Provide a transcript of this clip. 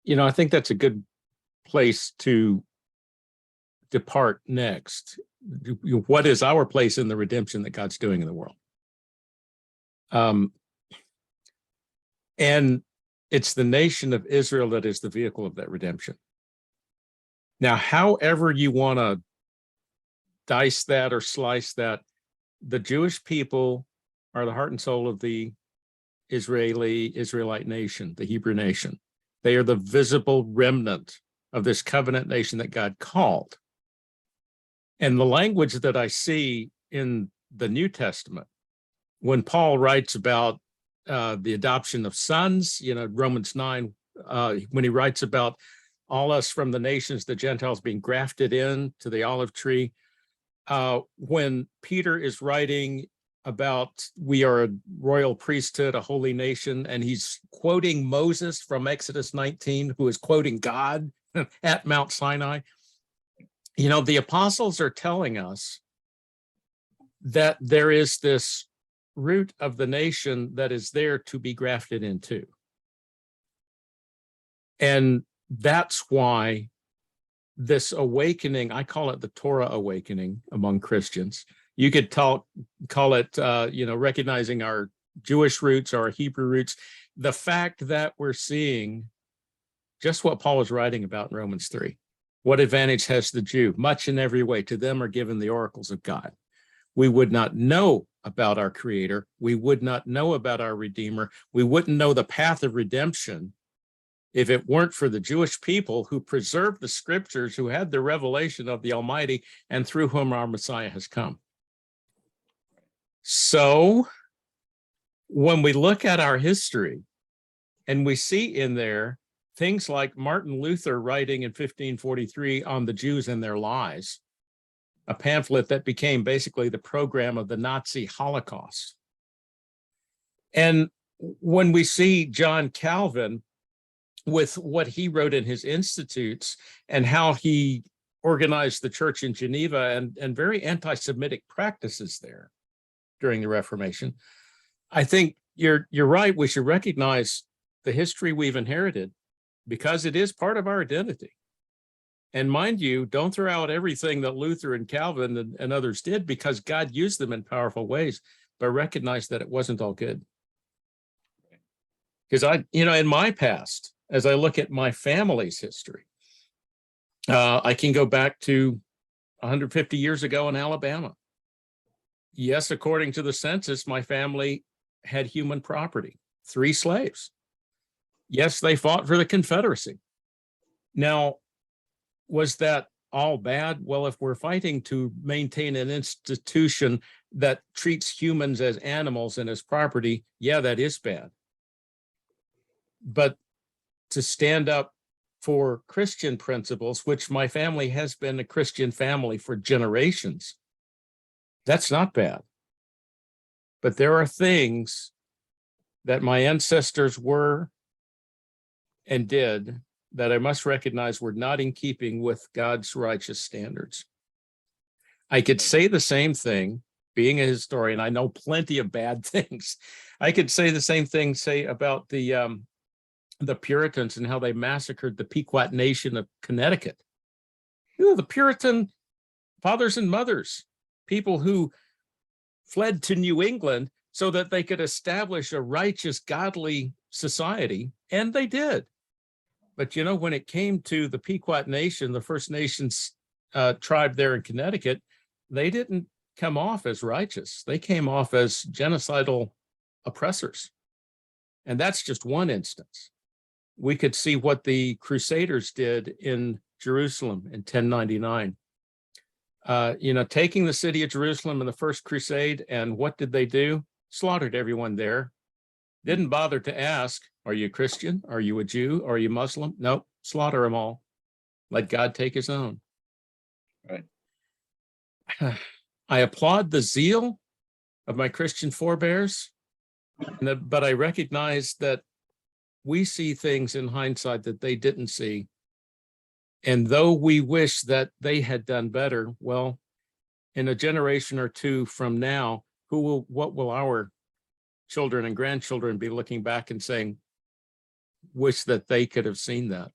I think that's a good place to depart next. What is our place in the redemption that God's doing in the world? And it's the nation of Israel that is the vehicle of that redemption. Now, however you want to dice that or slice that, the Jewish people are the heart and soul of the Israelite nation, the Hebrew nation. They are the visible remnant of this covenant nation that God called. And the language that I see in the New Testament, when Paul writes about the adoption of sons, Romans 9, when he writes about all us from the nations, the Gentiles being grafted in to the olive tree, when Peter is writing about we are a royal priesthood, a holy nation, and he's quoting Moses from Exodus 19, who is quoting God at Mount Sinai. The apostles are telling us that there is this root of the nation that is there to be grafted into. And that's why this awakening, I call it the Torah awakening among Christians. You could call it, recognizing our Jewish roots, our Hebrew roots. The fact that we're seeing just what Paul was writing about in Romans 3. What advantage has the Jew? Much in every way. To them are given the oracles of God. We would not know about our Creator. We would not know about our Redeemer. We wouldn't know the path of redemption if it weren't for the Jewish people who preserved the scriptures, who had the revelation of the Almighty, and through whom our Messiah has come. So when we look at our history and we see in there things like Martin Luther writing in 1543 on the Jews and their lies, a pamphlet that became basically the program of the Nazi Holocaust. And when we see John Calvin with what he wrote in his Institutes and how he organized the church in Geneva and very anti-Semitic practices there during the Reformation, I think you're right. We should recognize the history we've inherited because it is part of our identity. And mind you, don't throw out everything that Luther and Calvin and others did, because God used them in powerful ways, but recognize that it wasn't all good. Because in my past, as I look at my family's history, I can go back to 150 years ago in Alabama. Yes, according to the census, my family had human property, 3 slaves. Yes, they fought for the Confederacy. Now, was that all bad? Well, if we're fighting to maintain an institution that treats humans as animals and as property, yeah, that is bad. But to stand up for Christian principles, which my family has been a Christian family for generations, that's not bad. But there are things that my ancestors were and did that I must recognize were not in keeping with God's righteous standards. I could say the same thing, being a historian, I know plenty of bad things. I could say the same thing, say about the Puritans and how they massacred the Pequot Nation of Connecticut. The Puritan fathers and mothers, people who fled to New England so that they could establish a righteous, godly society, and they did. But when it came to the Pequot Nation, the First Nations tribe there in Connecticut, they didn't come off as righteous. They came off as genocidal oppressors. And that's just one instance. We could see what the Crusaders did in Jerusalem in 1099. Taking the city of Jerusalem in the First Crusade, and what did they do? Slaughtered everyone there. Didn't bother to ask, are you a Christian? Are you a Jew? Are you Muslim? Nope, slaughter them all. Let God take his own. Right. I applaud the zeal of my Christian forebears, but I recognize that we see things in hindsight that they didn't see. And though we wish that they had done better, well, in a generation or two from now, what will our children and grandchildren be looking back and saying, wish that they could have seen that?